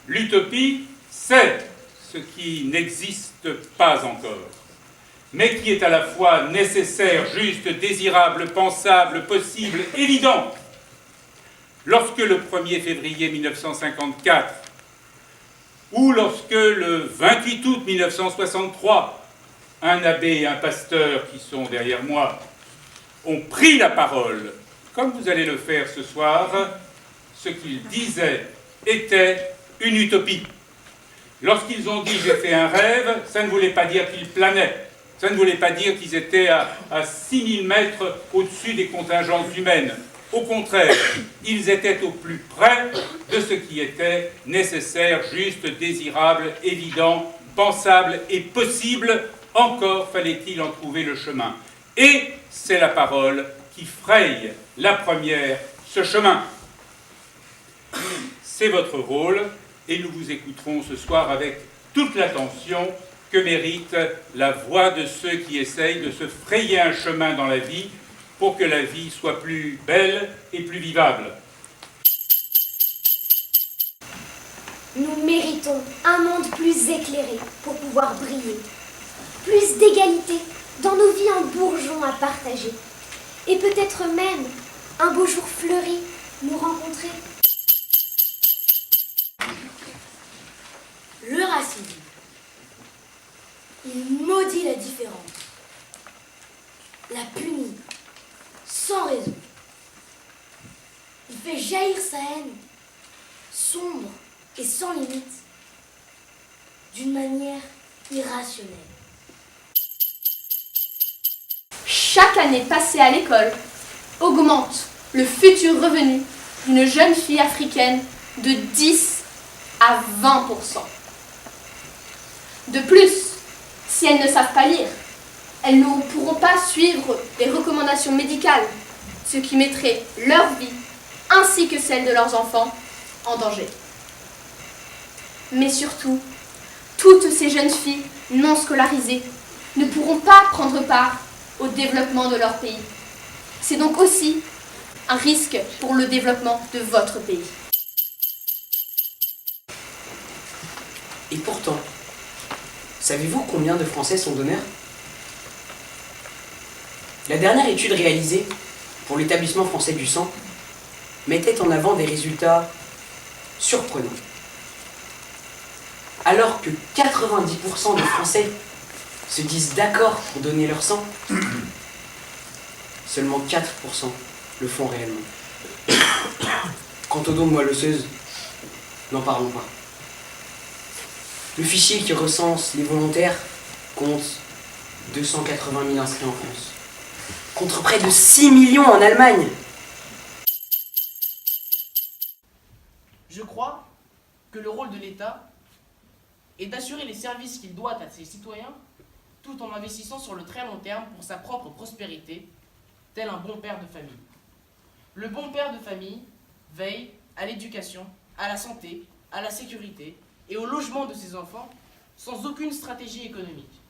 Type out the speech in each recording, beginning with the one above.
L'utopie, c'est ce qui n'existe pas encore, mais qui est à la fois nécessaire, juste, désirable, pensable, possible, évident. Lorsque le 1er février 1954, ou lorsque le 28 août 1963, un abbé et un pasteur qui sont derrière moi ont pris la parole, comme vous allez le faire ce soir, ce qu'ils disaient était une utopie. Lorsqu'ils ont dit « j'ai fait un rêve », ça ne voulait pas dire qu'ils planaient. Ça ne voulait pas dire qu'ils étaient à 6000 mètres au-dessus des contingences humaines. Au contraire, ils étaient au plus près de ce qui était nécessaire, juste, désirable, évident, pensable et possible. Encore fallait-il en trouver le chemin. Et c'est la parole qui fraye la première ce chemin. C'est votre rôle et nous vous écouterons ce soir avec toute l'attention que mérite la voix de ceux qui essayent de se frayer un chemin dans la vie pour que la vie soit plus belle et plus vivable. Nous méritons un monde plus éclairé pour pouvoir briller, plus d'égalité dans nos vies en bourgeons à partager, et peut-être même un beau jour fleuri nous rencontrer. Le racisme, il maudit la différence, la punit sans raison. Il fait jaillir sa haine, sombre et sans limite, d'une manière irrationnelle. Chaque année passée à l'école augmente le futur revenu d'une jeune fille africaine de 10 à 20%. De plus, si elles ne savent pas lire, elles ne pourront pas suivre les recommandations médicales, ce qui mettrait leur vie, ainsi que celle de leurs enfants, en danger. Mais surtout, toutes ces jeunes filles non scolarisées ne pourront pas prendre part au développement de leur pays. C'est donc aussi un risque pour le développement de votre pays. Et pourtant, savez-vous combien de Français sont donneurs? La dernière étude réalisée pour l'établissement français du sang mettait en avant des résultats surprenants. Alors que 90% des Français se disent d'accord pour donner leur sang, seulement 4% le font réellement. Quant aux dons de moelle osseuse, n'en parlons pas. Le fichier qui recense les volontaires compte 280 000 inscrits en France, contre près de 6 millions en Allemagne. Je crois que le rôle de l'État est d'assurer les services qu'il doit à ses citoyens tout en investissant sur le très long terme pour sa propre prospérité, tel un bon père de famille. Le bon père de famille veille à l'éducation, à la santé, à la sécurité et au logement de ses enfants sans aucune stratégie économique.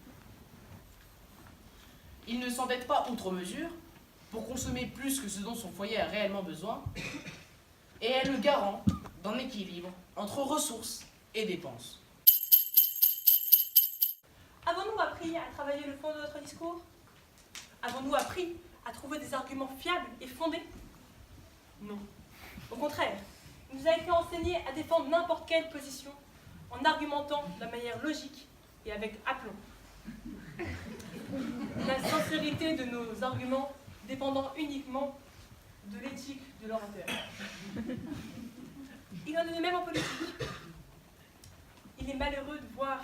Il ne s'endette pas outre mesure pour consommer plus que ce dont son foyer a réellement besoin et est le garant d'un équilibre entre ressources et dépenses. Avons-nous appris à travailler le fond de notre discours? Avons-nous appris à trouver des arguments fiables et fondés? Non. Au contraire, il nous a été enseigné à défendre n'importe quelle position en argumentant de manière logique et avec aplomb. La sincérité de nos arguments dépendant uniquement de l'éthique de l'orateur. Il en est de même en politique. Il est malheureux de voir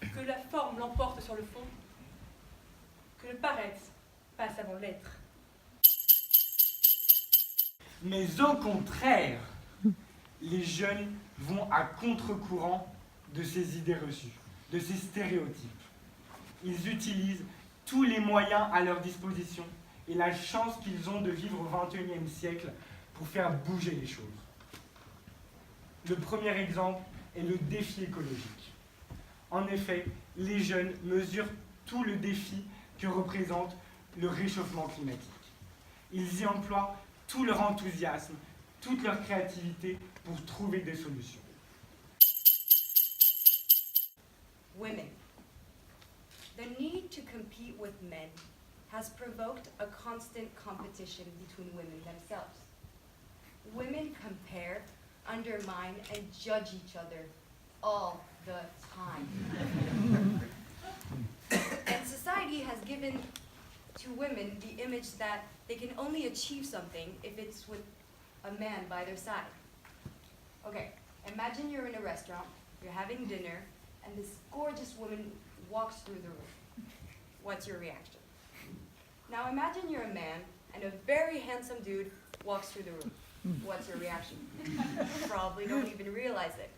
que la forme l'emporte sur le fond, que le paraître passe avant l'être. Mais au contraire, les jeunes vont à contre-courant de ces idées reçues, de ces stéréotypes. Ils utilisent tous les moyens à leur disposition et la chance qu'ils ont de vivre au XXIe siècle pour faire bouger les choses. Le premier exemple est le défi écologique. En effet, les jeunes mesurent tout le défi que représente le réchauffement climatique. Ils y emploient tout leur enthousiasme, toute leur créativité pour trouver des solutions. women. The need to compete with men has provoked a constant competition between women themselves. Women compare, undermine, and judge each other all the time. And society has given to women the image that they can only achieve something if it's with a man by their side. Okay, imagine you're in a restaurant, you're having dinner, and this gorgeous woman walks through the room. What's your reaction? Now imagine you're a man, and a very handsome dude walks through the room. What's your reaction? Probably don't even realize it.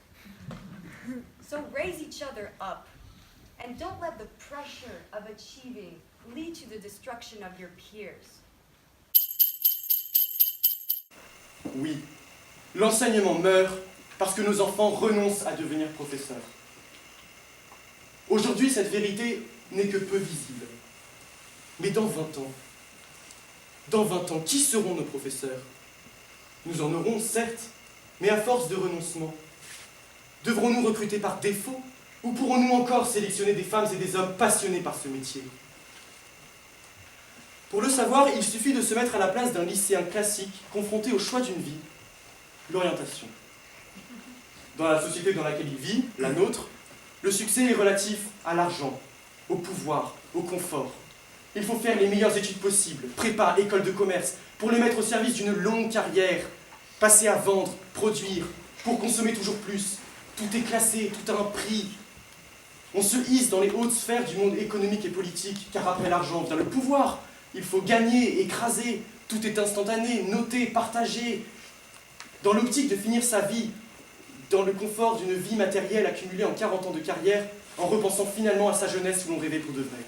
So raise each other up, and don't let the pressure of achieving lead to the destruction of your peers. Oui, l'enseignement meurt parce que nos enfants renoncent à devenir professeurs. Aujourd'hui, cette vérité n'est que peu visible. Mais dans 20 ans, qui seront nos professeurs? Nous en aurons, certes, mais à force de renoncement. Devrons-nous recruter par défaut ou pourrons-nous encore sélectionner des femmes et des hommes passionnés par ce métier? Pour le savoir, il suffit de se mettre à la place d'un lycéen classique confronté au choix d'une vie, l'orientation. Dans la société dans laquelle il vit, la nôtre, le succès est relatif à l'argent, au pouvoir, au confort. Il faut faire les meilleures études possibles, prépa, école de commerce, pour les mettre au service d'une longue carrière, passer à vendre, produire, pour consommer toujours plus. Tout est classé, tout a un prix. On se hisse dans les hautes sphères du monde économique et politique, car après l'argent vient le pouvoir. Il faut gagner, écraser, tout est instantané, noté, partagé. Dans l'optique de finir sa vie, dans le confort d'une vie matérielle accumulée en 40 ans de carrière, en repensant finalement à sa jeunesse où l'on rêvait pour de vrai.